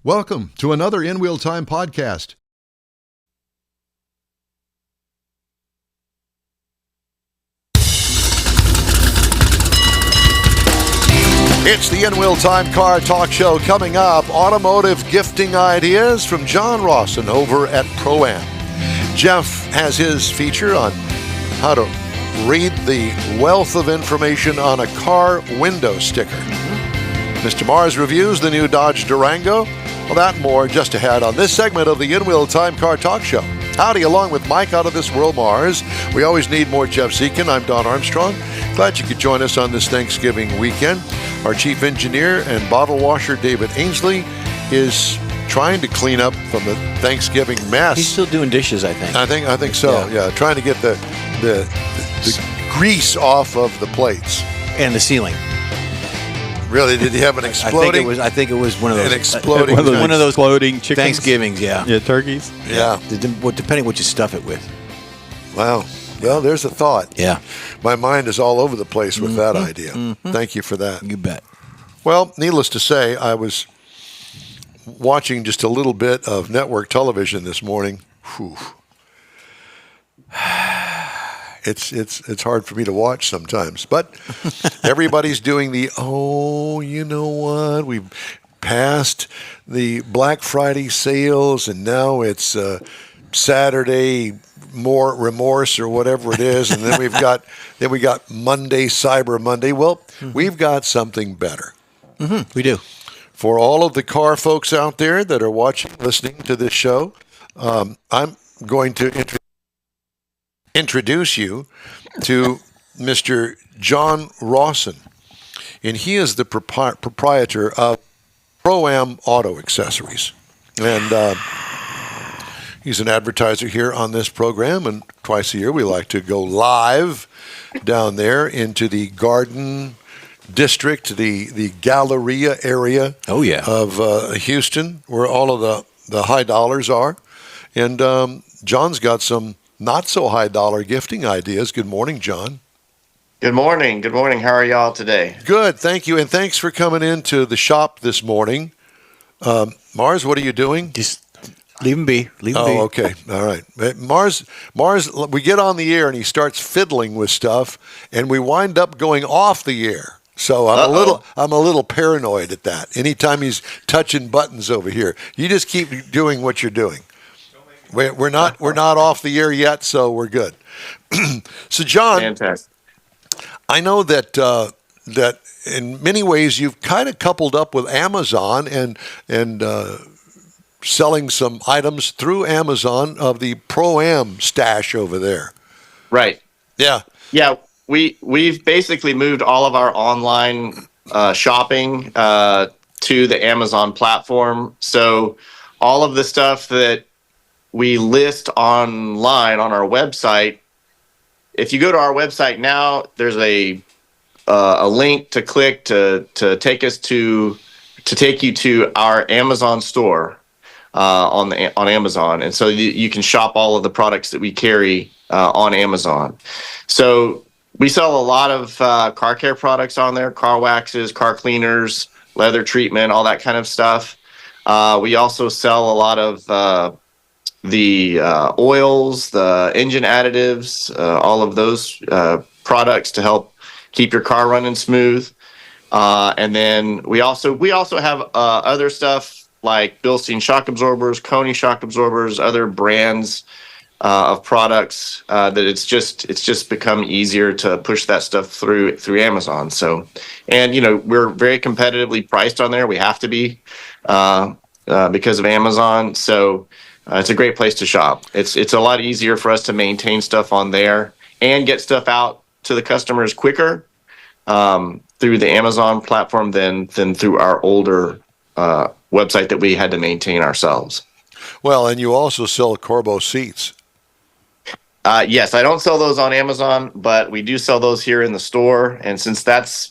Welcome to another InWheelTime podcast. It's the InWheelTime Car Talk Show. Coming up, automotive gifting ideas from John Rawson over at ProAm. Jeff has his feature on how to read the wealth of information on a car window sticker. Mr. Mars reviews the new Dodge Durango. Well, that and more just ahead on this segment of the InWheelTime Car Talk Show. Howdy, along with Mike out of this world, Mars. We always need more Jeff Dziekan. I'm Don Armstrong. Glad you could join us on this Thanksgiving weekend. Our chief engineer and bottle washer, David Ainsley, is trying to clean up from the Thanksgiving mess. He's still doing dishes, I think. I think so. Yeah, trying to get the grease off of the plates And the ceiling. Really? Did he have an exploding? I think it was one of those. An exploding. One of those exploding chickens. Thanksgivings, yeah. Yeah, turkeys. Yeah. Depending what you stuff it with. Wow. Well, there's a thought. Yeah. My mind is all over the place with that idea. Mm-hmm. Thank you for that. You bet. Well, needless to say, I was watching just a little bit of network television this morning. Whew. It's hard for me to watch sometimes, but everybody's doing you know what? We've passed the Black Friday sales, and now it's Saturday more remorse or whatever it is, and then we got Monday, Cyber Monday. Well, we've got something better. Mm-hmm. We do. For all of the car folks out there that are watching, listening to this show, I'm going to introduce you to Mr. John Rawson, and he is the proprietor of ProAm Auto Accessories, and he's an advertiser here on this program, and twice a year we like to go live down there into the Garden District, the Galleria area of Houston, where all of the high dollars are, and John's got some not-so-high-dollar gifting ideas. Good morning, John. Good morning. Good morning. How are y'all today? Good, thank you, and thanks for coming into the shop this morning. Mars, what are you doing? Just leave him be. Leave him be. Oh, okay. All right. Mars, we get on the air, and he starts fiddling with stuff, and we wind up going off the air. So I'm a little paranoid at that. Anytime he's touching buttons over here, you just keep doing what you're doing. We're not off the air yet, so we're good. So, John, fantastic. I know that that in many ways you've kind of coupled up with Amazon and selling some items through Amazon of the ProAm stash over there. Right. Yeah. Yeah. We've basically moved all of our online shopping to the Amazon platform. So all of the stuff that we list online on our website, if you go to our website now, there's a link to click to take you to our Amazon store on Amazon, and so you can shop all of the products that we carry on Amazon. So we sell a lot of car care products on there: car waxes, car cleaners, leather treatment, all that kind of stuff. We also sell a lot of the oils, the engine additives, all of those products to help keep your car running smooth. And then we also have other stuff like Bilstein shock absorbers, Coney shock absorbers, other brands of products that it's just become easier to push that stuff through Amazon. So, and we're very competitively priced on there. We have to be because of Amazon. So. It's a great place to shop. It's a lot easier for us to maintain stuff on there and get stuff out to the customers quicker through the Amazon platform than through our older website that we had to maintain ourselves. Well, and you also sell Corbo seats. Yes, I don't sell those on Amazon, but we do sell those here in the store. And since that's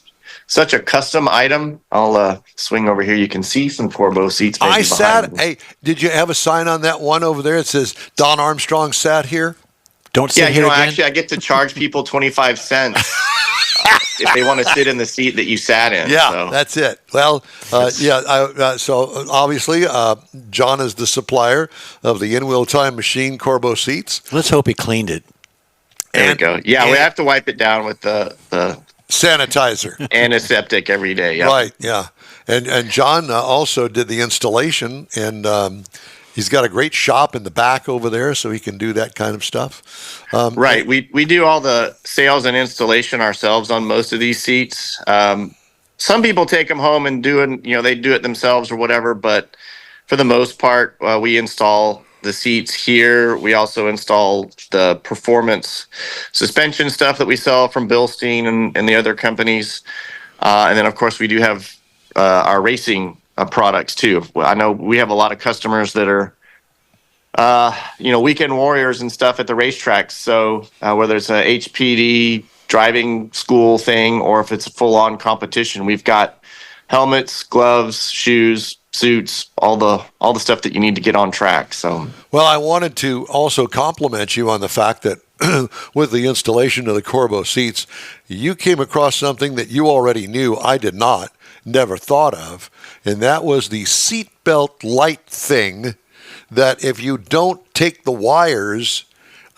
such a custom item, I'll swing over here. You can see some Corbo seats. Hey, did you have a sign on that one over there? It says Don Armstrong sat here. Don't sit Yeah, here again. actually, I get to charge people 25 cents if they want to sit in the seat that you sat in. Yeah, so. that's it. Well, so obviously, John is the supplier of the InWheelTime machine Corbo seats. Let's hope he cleaned it. There we go. Yeah, we have to wipe it down with the sanitizer, antiseptic every day. Yep. Right. Yeah, and John also did the installation, and he's got a great shop in the back over there, so he can do that kind of stuff. Right. We do all the sales and installation ourselves on most of these seats. Some people take them home and they do it themselves or whatever, but for the most part, we install the seats here. We also install the performance suspension stuff that we sell from Bilstein and the other companies. And then, of course, we do have our racing products, too. I know we have a lot of customers that are, weekend warriors and stuff at the racetracks. So whether it's a HPD driving school thing or if it's a full-on competition, we've got helmets, gloves, shoes, suits, all the stuff that you need to get on track. So, well, I wanted to also compliment you on the fact that with the installation of the Corbo seats, you came across something that you already knew. I did not, never thought of, and that was the seatbelt light thing. That if you don't take the wires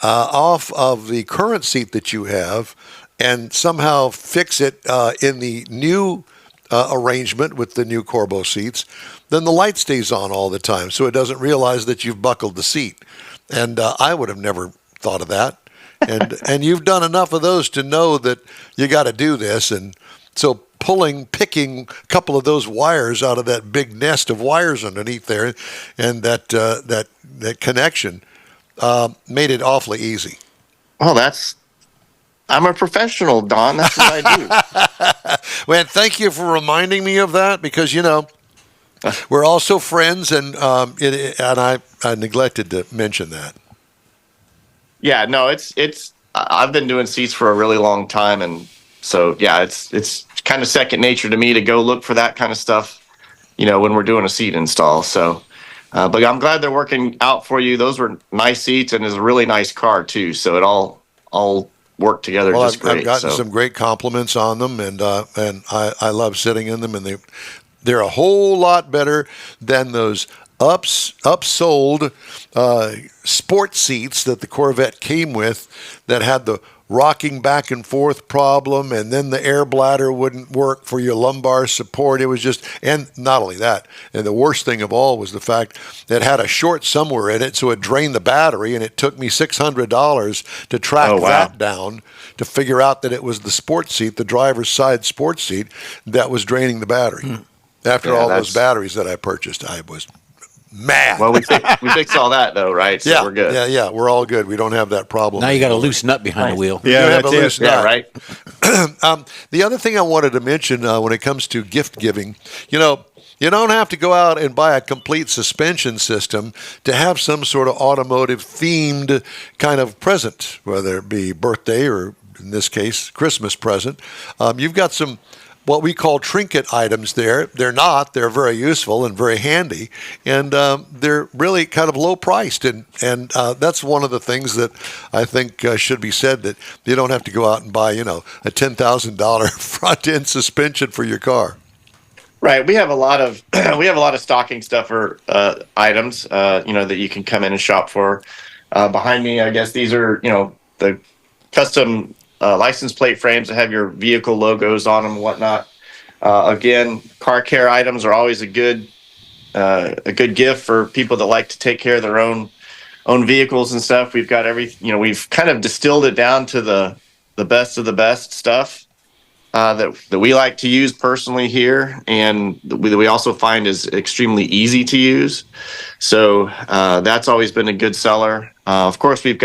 off of the current seat that you have and somehow fix it in the new arrangement with the new Corbo seats, then the light stays on all the time, so it doesn't realize that you've buckled the seat. And I would have never thought of that. And you've done enough of those to know that you got to do this. And so picking a couple of those wires out of that big nest of wires underneath there, and that connection made it awfully easy. Oh, I'm a professional, Don. That's what I do. Man, thank you for reminding me of that because we're also friends, and I neglected to mention that. Yeah, no, it's. I've been doing seats for a really long time, and so yeah, it's kind of second nature to me to go look for that kind of stuff, when we're doing a seat install. So, but I'm glad they're working out for you. Those were nice seats, and it's a really nice car too. So it all worked together just great. I've gotten some great compliments on them, and I love sitting in them, and they're a whole lot better than those upsold sport seats that the Corvette came with that had the rocking back and forth problem, and then the air bladder wouldn't work for your lumbar support. It was just, and not only that, and the worst thing of all was the fact that it had a short somewhere in it, so it drained the battery, and it took me $600 to track that down to figure out that it was the sports seat, the driver's side sports seat, that was draining the battery. After all those batteries that I purchased, I was mad. Well, we fixed all that though, right? So we're good. Yeah, we're all good. We don't have that problem. Now you got a loose nut behind the wheel. Yeah, that's a loose nut. Yeah, right. The other thing I wanted to mention when it comes to gift giving, you don't have to go out and buy a complete suspension system to have some sort of automotive themed kind of present, whether it be birthday or in this case, Christmas present. You've got some what we call trinket items there. They're very useful and very handy, and they're really kind of low priced, and that's one of the things that I think should be said, that you don't have to go out and buy a $10,000 front end suspension for your car. Right. We have a lot of stocking stuffer items that you can come in and shop for. Behind me, I guess these are the custom license plate frames that have your vehicle logos on them and whatnot. Again, car care items are always a good gift for people that like to take care of their own vehicles and stuff. We've got we've kind of distilled it down to the best of the best stuff that we like to use personally here, and that we also find is extremely easy to use. So that's always been a good seller. Of course, it's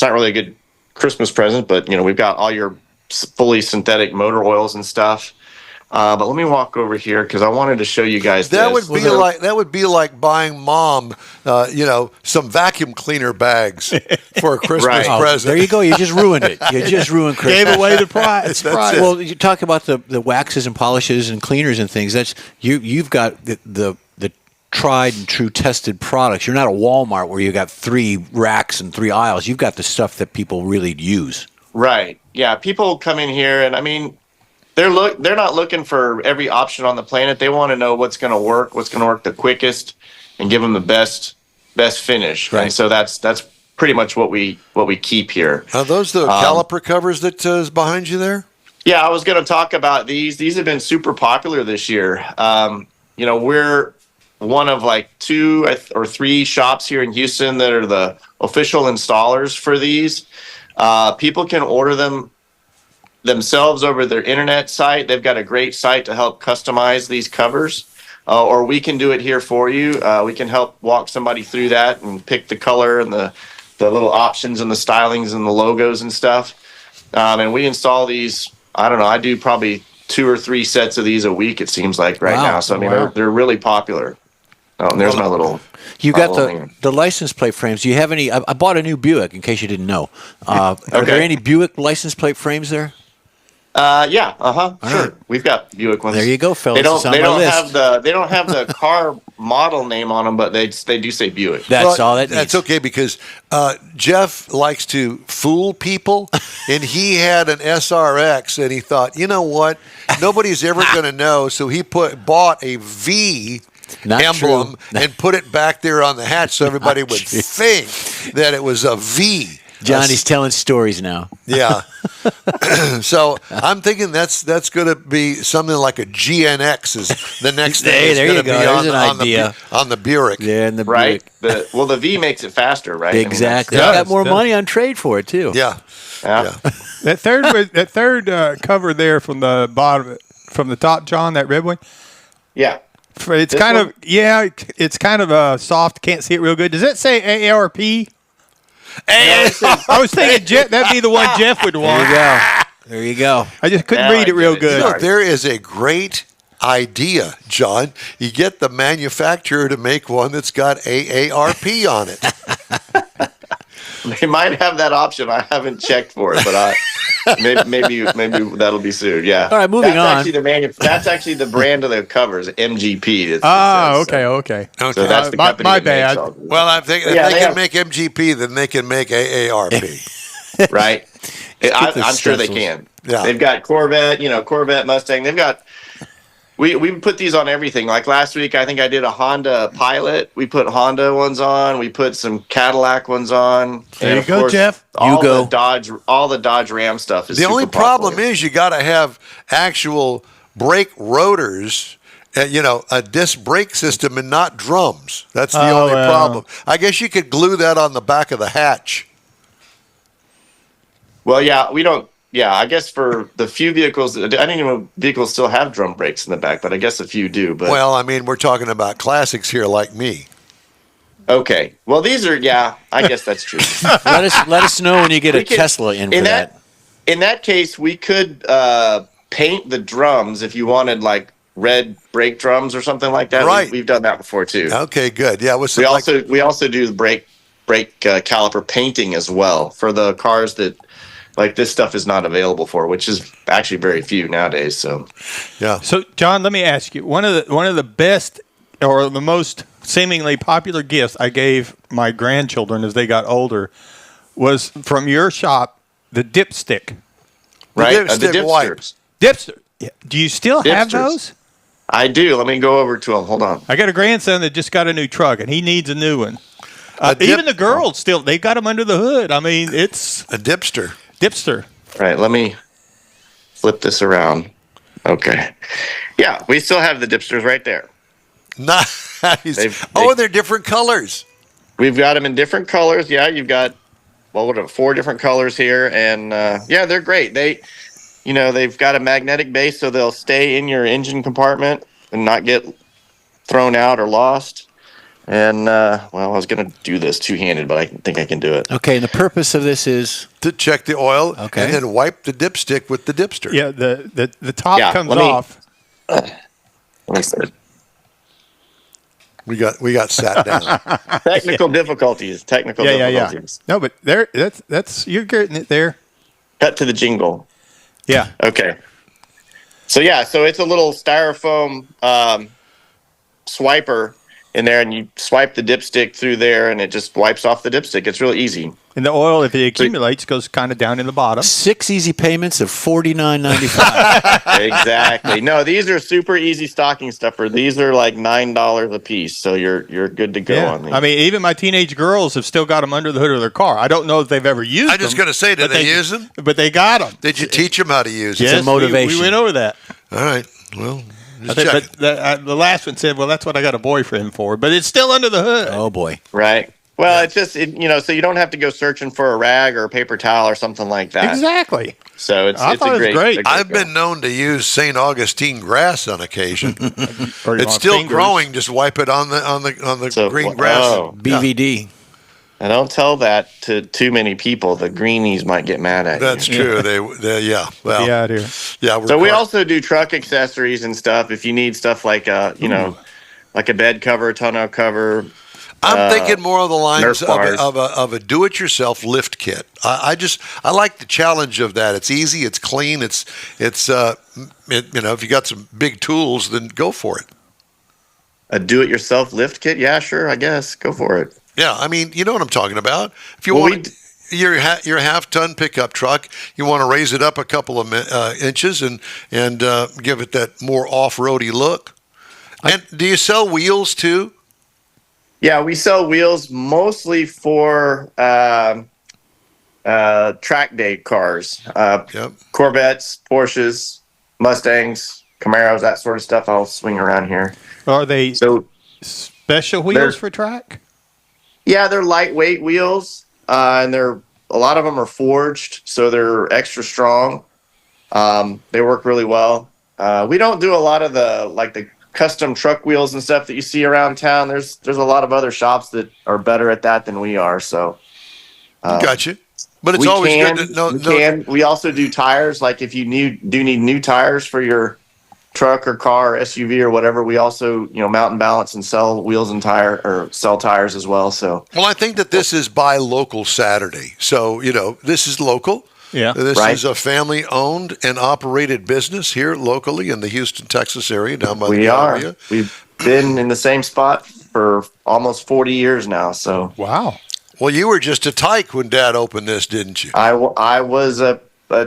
not really a good Christmas present, but we've got all your fully synthetic motor oils and stuff. But let me walk over here because I wanted to show you guys that this. That would be like buying Mom, some vacuum cleaner bags for a Christmas present. There you go. You just ruined it. You just ruined Christmas. Gave away the prize. Well, you talk about the waxes and polishes and cleaners and things. That's you've got the tried and true tested products. You're not a Walmart where you got 3 racks and 3 aisles. You've got the stuff that people really use. Right. Yeah. People come in here, and I mean, they're not looking for every option on the planet. They want to know what's going to work the quickest, and give them the best finish. Right. And so that's pretty much what we keep here. Are those the caliper covers that is behind you there? Yeah, I was going to talk about these. These have been super popular this year. We're one of like 2 or 3 shops here in Houston that are the official installers for these. People can order them themselves over their internet site. They've got a great site to help customize these covers, or we can do it here for you. We can help walk somebody through that and pick the color and the little options and the stylings and the logos and stuff. And we install these. I don't know. I do probably 2 or 3 sets of these a week, it seems like right now. So I mean, they're really popular. Oh, and there's my little. You got the license plate frames. Do you have any? I bought a new Buick. In case you didn't know, are there any Buick license plate frames there? Yeah. Sure. Right. We've got Buick ones. There you go, fellas. They don't have the car model name on them, but they do say Buick. That's all that needs. That's okay, because Jeff likes to fool people, and he had an SRX, and he thought, you know what, nobody's ever going to know, so he bought a V emblem and put it back there on the hatch so everybody would think that it was a V. Johnny's telling stories now. Yeah. So I'm thinking that's going to be something like a GNX is the next thing. Hey, there you go. There's an on idea. on the Buick. Yeah, and the Right. Buick. The V makes it faster, right? Exactly. It I does, got more does. money on trade for it too. Yeah. Yeah. That third cover there from the bottom, from the top, John, that red one. Yeah. It's This kind one? of it's kind of soft. Can't see it real good. Does it say AARP? I was thinking that'd be the one Jeff would want. There you go. I just couldn't Now read I it real get it. good. You know, there is a great idea, John. You get the manufacturer to make one that's got AARP on it. They might have that option. I haven't checked for it, but maybe that'll be soon. Yeah. All right, moving on. That's actually the brand of the covers, MGP. Okay. So that's the company my that makes bad. all these. Well, I'm thinking Yeah, if they they can have- make MGP, then they can make AARP. Right? the I'm sure they stencils. can. Yeah. They've got Corvette, Mustang. They've got. We put these on everything. Like last week, I think I did a Honda Pilot. We put Honda ones on. We put some Cadillac ones on. There And you of go, course, Jeff. All Yugo. the Dodge Ram stuff is. The only super problem popular. is you got to have actual brake rotors, a disc brake system and not drums. That's the only problem. I guess you could glue that on the back of the hatch. Well, yeah, we don't. Yeah, I guess for the few vehicles, I didn't even know vehicles still have drum brakes in the back, but I guess a few do. But Well, I mean, we're talking about classics here like me. okay, well, these are. Yeah, I guess that's true. Let us know when you get a We could- Tesla in for that. In that case, we could paint the drums if you wanted, like red brake drums or something like that. Right. We've done that before too. Okay, good. Yeah, what's We also do the brake caliper painting as well for the cars that like this stuff is not available for, which is actually very few nowadays. So yeah. So, John, let me ask you one of the best or the most seemingly popular gifts I gave my grandchildren as they got older was from your shop, the dipstick. right, dipstick the wipe. dipsters. Dipster. Do you still have Dipsters. those? I do. Let me go over to them. Hold on. I got a grandson that just got a new truck, and he needs a new one. dip- Even the girls still, they got them under the hood. I mean, it's A dipster. dipster. All right, let me flip this around. Okay. Yeah, we still have the dipsters right there. Nice. They've- They're different colors. We've got them in different colors. Yeah, you've got, well, what are 4 different colors here. And yeah, they're great. They've got a magnetic base, so they'll stay in your engine compartment and not get thrown out or lost. And, I was going to do this two-handed, but I think I can do it. Okay, and the purpose of this is To check the oil, Okay. and then wipe the dipstick with the dipster. Yeah, the top Yeah, comes let me- off. Let me see. We got sat down. Technical difficulties. Technical Yeah. difficulties. No, but there, that's you're getting it there. Cut to the jingle. Yeah. Okay. So it's a little styrofoam swiper, in there, and you swipe the dipstick through there, and it just wipes off the dipstick. It's real easy. And the oil, if it accumulates, goes kind of down in the bottom. 6 easy payments of $49.95. Exactly. No, these are super easy stocking stuffer. These are like $9 a piece, so you're good to go on these. I mean, even my teenage girls have still got them under the hood of their car. I don't know if they've ever used them. I'm just going to say, did they use them? But they got them. Did you teach them how to use Yes, them? It's a motivation. We went over that. All right. Well, I think, but the last one said, well, that's what I got a boyfriend for. But it's still under the hood. Oh, boy. Right. Well, it's just, so you don't have to go searching for a rag or a paper towel or something like that. Exactly. So I thought it was great. I've been known to use St. Augustine grass on occasion. Or It's on still fingers. growing. Just wipe it on the So, green grass. oh. BVD. And don't tell that to too many people. The greenies might get mad at That's you. true. They yeah. Well, Yeah, out here. yeah. So we also do truck accessories and stuff. If you need stuff like like a bed cover, tonneau cover. I'm thinking more of the lines Nerf bars. of a do-it-yourself lift kit. I like the challenge of that. It's easy. It's clean. It's if you got some big tools, then go for it. A do-it-yourself lift kit? Yeah, sure. I guess go for it. Yeah, I mean, you know what I'm talking about. If you Well, want your half-ton pickup truck, you want to raise it up a couple of inches and give it that more off-roady look. And do you sell wheels too? Yeah, we sell wheels mostly for track day cars. Yep. Corvettes, Porsches, Mustangs, Camaros, that sort of stuff. I'll swing around here. Are they So, special wheels for track? yeah, they're lightweight wheels, and a lot of them are forged, so they're extra strong. They work really well. We don't do a lot of the custom truck wheels and stuff that you see around town. There's a lot of other shops that are better at that than we are. So, Gotcha. But it's we always can, good to know. we can. We also do tires. Like if you do need new tires for your truck or car or SUV or whatever, we also mount and balance and sell wheels and sell tires as well. So Well, I think that this is Buy Local Saturday. So, this is local. Yeah. This Right. is a family-owned and operated business here locally in the Houston, Texas area, down by the we are. Galleria. We've been in the same spot for almost 40 years now. So Wow. Well, you were just a tyke when Dad opened this, didn't you? I was a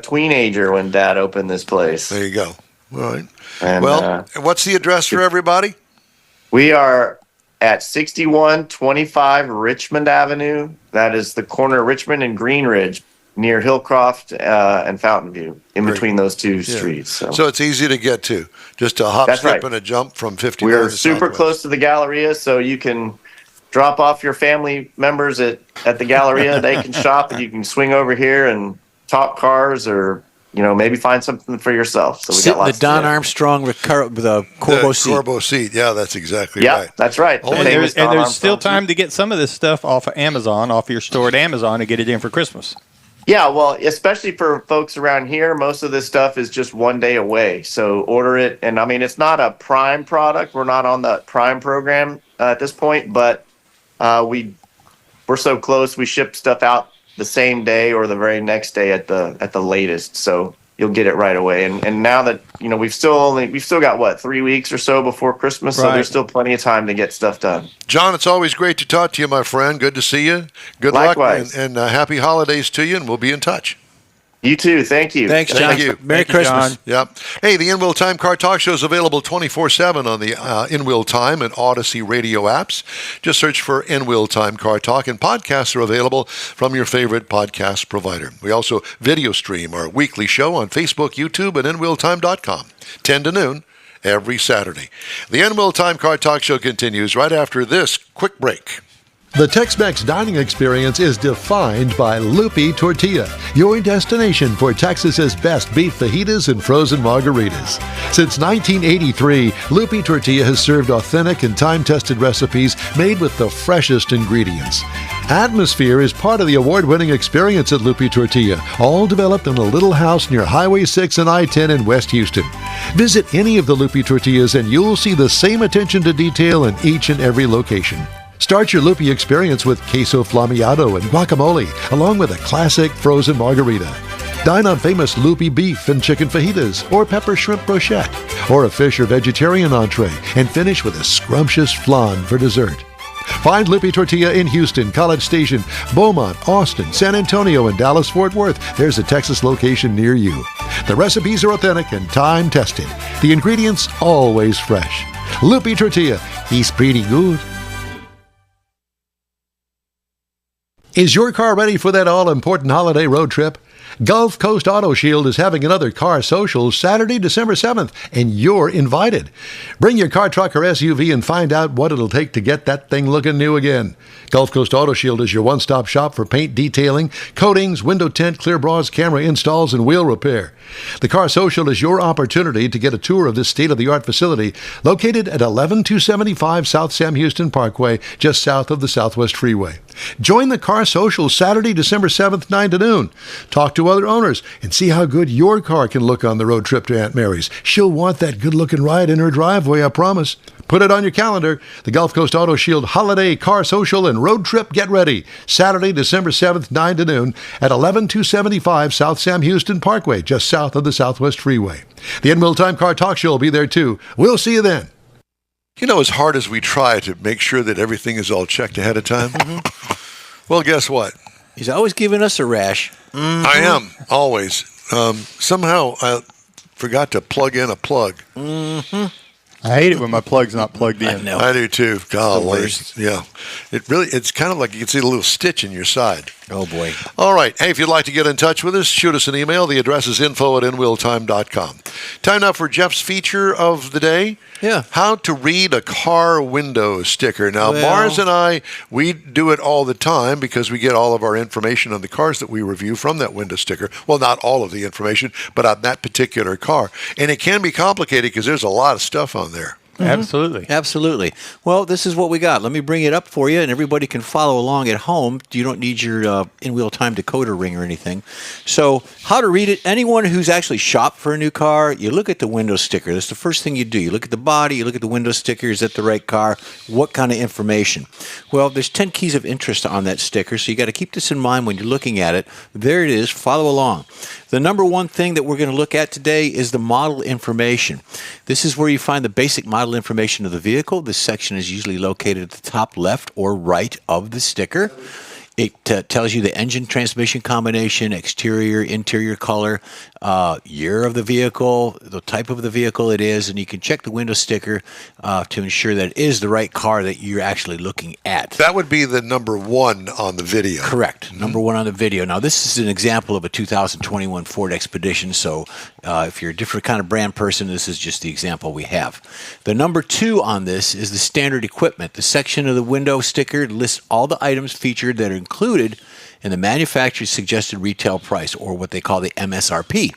teenager when Dad opened this place. There you go. All right. And, Well, what's the address for everybody? we are at 6125 Richmond Avenue. That is the corner of Richmond and Green Ridge, near Hillcroft and Fountain View, in Great. between those two Yeah. streets. So it's easy to get to. Just a hop, That's skip, right. and a jump from 59 We're to super Southwest. close to the Galleria, so you can drop off your family members at the Galleria. They can shop, and you can swing over here and talk cars or maybe find something for yourself. So we Sit got in the lots Don to do. Armstrong with the Corbo seat. Corbo seat. Yeah, that's exactly Yeah, right. that's right. Oh, The and famous Don there's still Armstrong time to get some of this stuff off of Amazon, off your store at Amazon, and get it in for Christmas. Yeah, well, especially for folks around here, most of this stuff is just one day away. So order it. And I mean, it's not a Prime product. We're not on the Prime program at this point, but we're so close. We ship stuff out the same day or the very next day at the latest. So you'll get it right away. And now that, we've still got what, 3 weeks or so before Christmas. So Right. there's still plenty of time to get stuff done. John, it's always great to talk to you, my friend. Good to see you. Good Likewise. luck and happy holidays to you, and we'll be in touch. You too. Thank you. Thanks, John. Thank you. Merry Thank you, Christmas. John. Yep. Hey, the InWheelTime Car Talk Show is available 24/7 on the InWheelTime and Odyssey radio apps. Just search for InWheelTime Car Talk, and podcasts are available from your favorite podcast provider. We also video stream our weekly show on Facebook, YouTube, and InWheelTime.com, 10 to noon every Saturday. The InWheelTime Car Talk Show continues right after this quick break. The Tex-Mex dining experience is defined by Lupi Tortilla, your destination for Texas's best beef fajitas and frozen margaritas. Since 1983, Lupi Tortilla has served authentic and time-tested recipes made with the freshest ingredients. Atmosphere is part of the award-winning experience at Lupi Tortilla, all developed in a little house near Highway 6 and I-10 in West Houston. Visit any of the Lupi Tortillas and you'll see the same attention to detail in each and every location. Start your Lupi experience with queso flammeado and guacamole, along with a classic frozen margarita. Dine on famous loopy beef and chicken fajitas or pepper shrimp brochette, or a fish or vegetarian entree, and finish with a scrumptious flan for dessert. Find Loopy Tortilla in Houston, College Station, Beaumont, Austin, San Antonio, and Dallas-Fort Worth. There's a Texas location near you. The recipes are authentic and time-tested. The ingredients always fresh. Loopy Tortilla, he's pretty good. Is your car ready for that all-important holiday road trip? Gulf Coast Auto Shield is having another car social Saturday, December 7th, and you're invited. Bring your car, truck, or SUV and find out what it'll take to get that thing looking new again. Gulf Coast Auto Shield is your one-stop shop for paint detailing, coatings, window tint, clear bras, camera installs, and wheel repair. The car social is your opportunity to get a tour of this state-of-the-art facility located at 11275 South Sam Houston Parkway, just south of the Southwest Freeway. Join the car social Saturday, December 7th, 9 to noon. Talk to other owners and see how good your car can look on the road trip to Aunt Mary's. She'll want that good-looking ride in her driveway, I promise. Put it on your calendar. The Gulf Coast Auto Shield Holiday Car Social and Road Trip Get Ready. Saturday, December 7th, 9 to noon at 11275 South Sam Houston Parkway, just south of the Southwest Freeway. The InWheelTime Car Talk Show will be there too. We'll see you then. You know, as hard as we try to make sure that everything is all checked ahead of time, well, guess what? He's always giving us a rash. I am, always. Somehow I forgot to plug in a plug. I hate it when my plug's not plugged in. I know. I do too. Golly. worst. Yeah. It's kind of like you can see a little stitch in your side. Oh, boy. All right. Hey, if you'd like to get in touch with us, shoot us an email. The address is info@InWheelTime.com. Time now for Jeff's feature of the day. Yeah. How to read a car window sticker. Now, Well- Mars and I, we do it all the time because we get all of our information on the cars that we review from that window sticker. Well, not all of the information, but on that particular car. And it can be complicated because there's a lot of stuff on there. Absolutely. Absolutely. Well, this is what we got. Let me bring it up for you, and everybody can follow along at home. You don't need your InWheelTime decoder ring or anything. So how to read it, anyone who's actually shopped for a new car, you look at the window sticker. That's the first thing you do. You look at the body, you look at the window sticker. Is that the right car? What kind of information? Well, there's 10 keys of interest on that sticker, so you got to keep this in mind when you're looking at it. There it is. Follow along. The number one thing that we're going to look at today is the model information. This is where you find the basic model information of the vehicle. This section is usually located at the top left or right of the sticker. It tells you the engine transmission combination, exterior, interior color, year of the vehicle, the type of the vehicle it is, and you can check the window sticker to ensure that it is the right car that you're actually looking at. That would be the number one on the video. Correct. Number one on the video. Now, this is an example of a 2021 Ford Expedition, so if you're a different kind of brand person, this is just the example we have. The number two on this is the standard equipment. The section of the window sticker lists all the items featured that are included in the manufacturer's suggested retail price, or what they call the MSRP.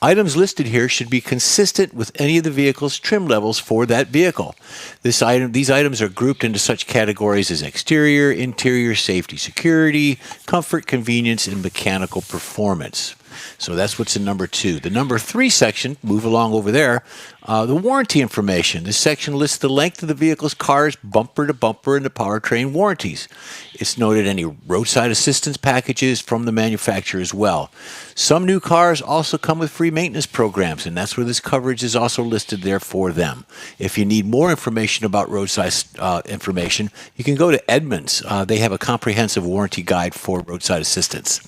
Items listed here should be consistent with any of the vehicle's trim levels for that vehicle. These items are grouped into such categories as exterior, interior, safety, security, comfort, convenience, and mechanical performance. So that's what's in number two. The number three section, move along over there, the warranty information. This section lists the length of the vehicle's car's bumper to bumper and the powertrain warranties. It's noted any roadside assistance packages from the manufacturer as well. Some new cars also come with free maintenance programs, and that's where this coverage is also listed there for them. If you need more information about roadside information, you can go to Edmunds. They have a comprehensive warranty guide for roadside assistance.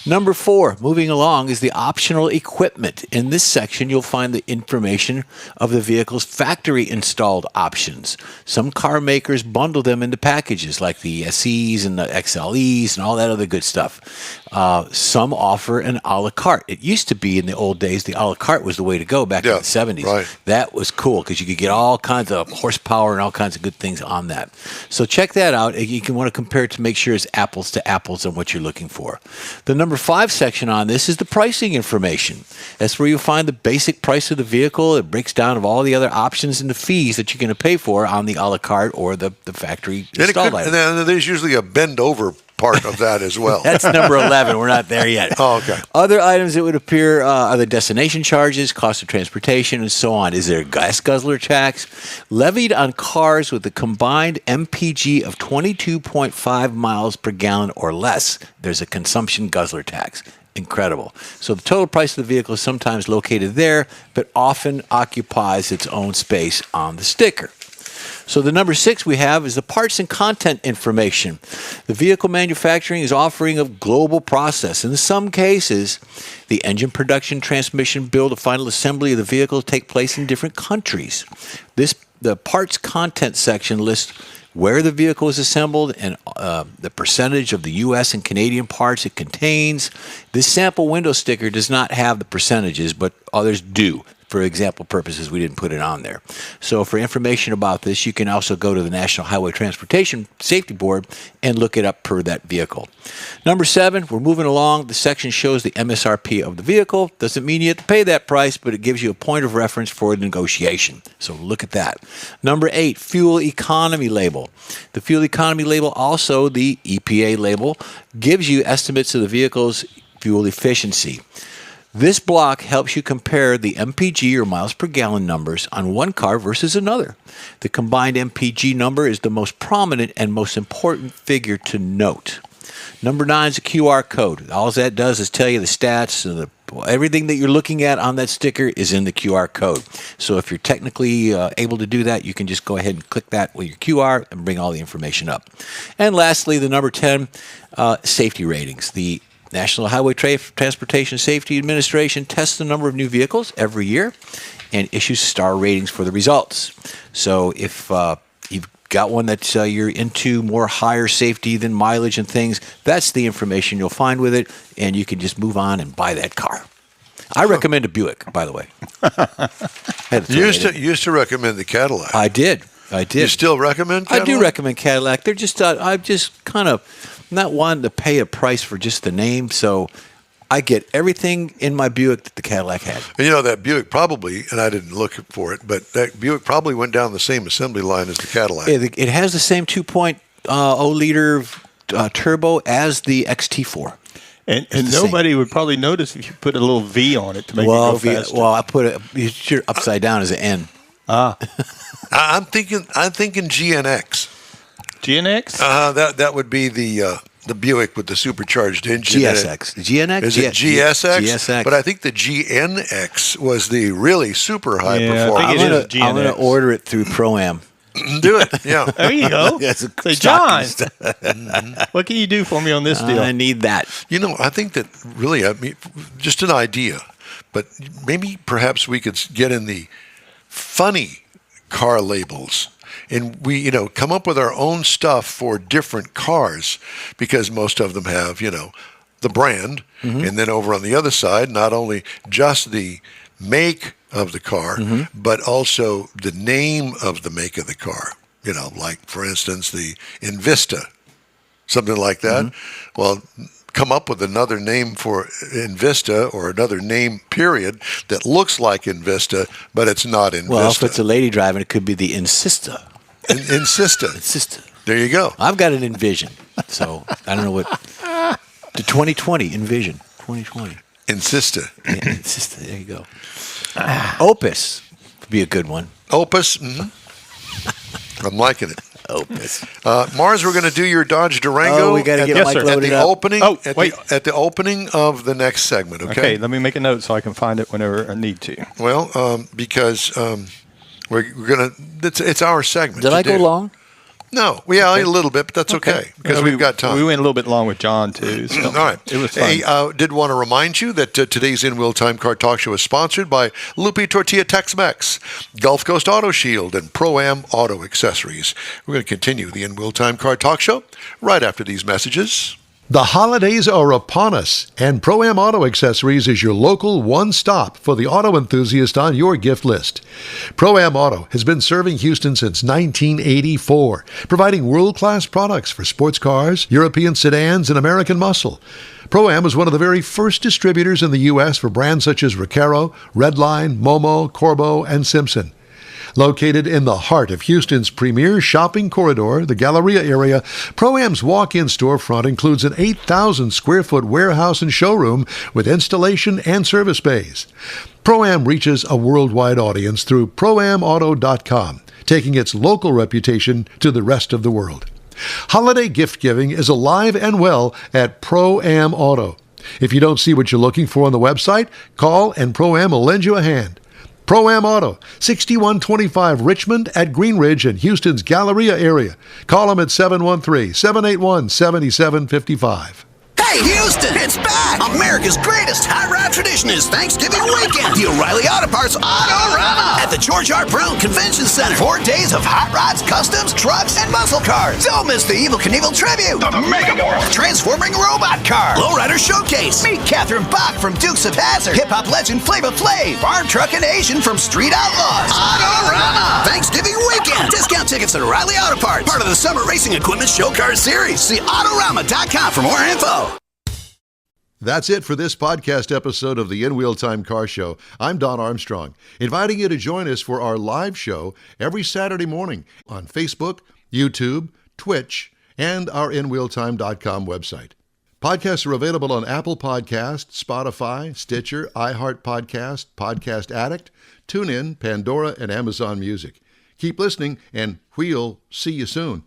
Number four, moving along, is the optional equipment. In this section, you'll find the information of the vehicle's factory installed options. Some car makers bundle them into packages like the SEs and the XLEs and all that other good stuff. Some offer an a la carte. It used to be in the old days, the a la carte was the way to go back in the 70s. Right. That was cool because you could get all kinds of horsepower and all kinds of good things on that. So check that out. You can want to compare it to make sure it's apples to apples on what you're looking for. The number five section on this is the pricing information. That's where you'll find the basic price of the vehicle. It breaks down of all the other options and the fees that you're going to pay for on the a la carte or the factory installed item. And then there's usually a bend over part of that as well. That's number 11. We're not there yet. Oh, okay. Other items that would appear are the destination charges, cost of transportation, and so on. Is there a gas guzzler tax levied on cars with a combined MPG of 22.5 miles per gallon or less? There's a consumption guzzler tax. Incredible. So the total price of the vehicle is sometimes located there, but often occupies its own space on the sticker. So the number 6 we have is the parts and content information. The vehicle manufacturing is offering a global process. In some cases, the engine production, transmission build, and final assembly of the vehicle take place in different countries. The parts content section lists where the vehicle is assembled and the percentage of the U.S. and Canadian parts it contains. This sample window sticker does not have the percentages, but others do. For example purposes, we didn't put it on there. So for information about this, you can also go to the National Highway Transportation Safety Board and look it up per that vehicle. Number 7, we're moving along. The section shows the MSRP of the vehicle. Doesn't mean you have to pay that price, but it gives you a point of reference for the negotiation. So look at that. Number 8, fuel economy label. The fuel economy label, also the EPA label, gives you estimates of the vehicle's fuel efficiency. This block helps you compare the MPG or miles per gallon numbers on one car versus another. The combined MPG number is the most prominent and most important figure to note. Number 9 is a QR code. All that does is tell you the stats and everything that you're looking at on that sticker is in the QR code. So if you're technically able to do that, you can just go ahead and click that with your QR and bring all the information up. And lastly, the number 10, safety ratings. The National Highway Transportation Safety Administration tests the number of new vehicles every year and issues star ratings for the results. So if you've got one that you're into more higher safety than mileage and things, that's the information you'll find with it, and you can just move on and buy that car. I recommend a Buick, by the way. You used to recommend the Cadillac. I did. You still recommend Cadillac? I do recommend Cadillac. They're just, I've just kind of not wanting to pay a price for just the name, so I get everything in my Buick that the Cadillac had. And you know, that Buick probably, and I didn't look for it, but that Buick probably went down the same assembly line as the Cadillac. It has the same 2.0 liter turbo as the XT4. And nobody would probably notice if you put a little V on it to make it go faster. Well, I put it upside down as an N. I'm thinking GNX. GNX? That would be the Buick with the supercharged engine. GSX. GNX? Is it GSX? GSX. But I think the GNX was the really super high performance. I think it is I'm going to order it through ProAm. Do it, yeah. There you go. Say, John, what can you do for me on this deal? I need that. You know, I think that really, I mean, just an idea, but maybe perhaps we could get in the funny car labels. And we, come up with our own stuff for different cars, because most of them have, the brand. Mm-hmm. And then over on the other side, not only just the make of the car, but also the name of the make of the car. Like, for instance, the Invista, something like that. Mm-hmm. Well, come up with another name for Invista, or another name, period, that looks like Invista, but it's not Invista. Well, if it's a lady driving, it could be the Insista. Insista. Insista. There you go. I've got an Envision, so I don't know what. The 2020 Envision. 2020. Insista. Yeah, Insista. There you go. Opus would be a good one. Opus. Mm-hmm. I'm liking it. Opus. Mars, we're going to do your Dodge Durango. Oh, we got to get Mike loaded at the up. opening. Wait. At the opening of the next segment. Okay, let me make a note so I can find it whenever I need to. Well, because we're going to. It's our segment. Did I go long? No, a little bit, but that's okay because we've got time. We went a little bit long with John too. So all right, it was fun. Hey, did want to remind you that today's InWheelTime Car Talk Show is sponsored by Lupi Tortilla Tex-Mex, Gulf Coast Auto Shield, and ProAm Auto Accessories. We're going to continue the InWheelTime Car Talk Show right after these messages. The holidays are upon us, and ProAm Auto Accessories is your local one-stop for the auto enthusiast on your gift list. ProAm Auto has been serving Houston since 1984, providing world-class products for sports cars, European sedans, and American muscle. ProAm was one of the very first distributors in the U.S. for brands such as Recaro, Redline, Momo, Corbeau, and Simpson. Located in the heart of Houston's premier shopping corridor, the Galleria area, ProAm's walk-in storefront includes an 8,000-square-foot warehouse and showroom with installation and service bays. ProAm reaches a worldwide audience through ProAmAuto.com, taking its local reputation to the rest of the world. Holiday gift giving is alive and well at ProAm Auto. If you don't see what you're looking for on the website, call and ProAm will lend you a hand. ProAm Auto, 6125 Richmond at Green Ridge in Houston's Galleria area. Call them at 713-781-7755. Hey, Houston, it's back! America's greatest hot rod tradition is Thanksgiving weekend. The O'Reilly Auto Parts Autorama at the George R. Brown Convention Center. 4 days of hot rods, customs, trucks, and muscle cars. Don't miss the Evel Knievel tribute, the Megamorph transforming robot car, Lowrider Showcase. Meet Catherine Bach from Dukes of Hazzard, hip-hop legend Flava Flav, Farm Truck and Asian from Street Outlaws. Autorama! Thanksgiving weekend. Discount tickets at O'Reilly Auto Parts. Part of the Summer Racing Equipment Show Car Series. See Autorama.com for more info. That's it for this podcast episode of the InWheelTime Car Show. I'm Don Armstrong, inviting you to join us for our live show every Saturday morning on Facebook, YouTube, Twitch, and our InWheelTime.com website. Podcasts are available on Apple Podcasts, Spotify, Stitcher, iHeart Podcast, Podcast Addict, TuneIn, Pandora, and Amazon Music. Keep listening, and we'll see you soon.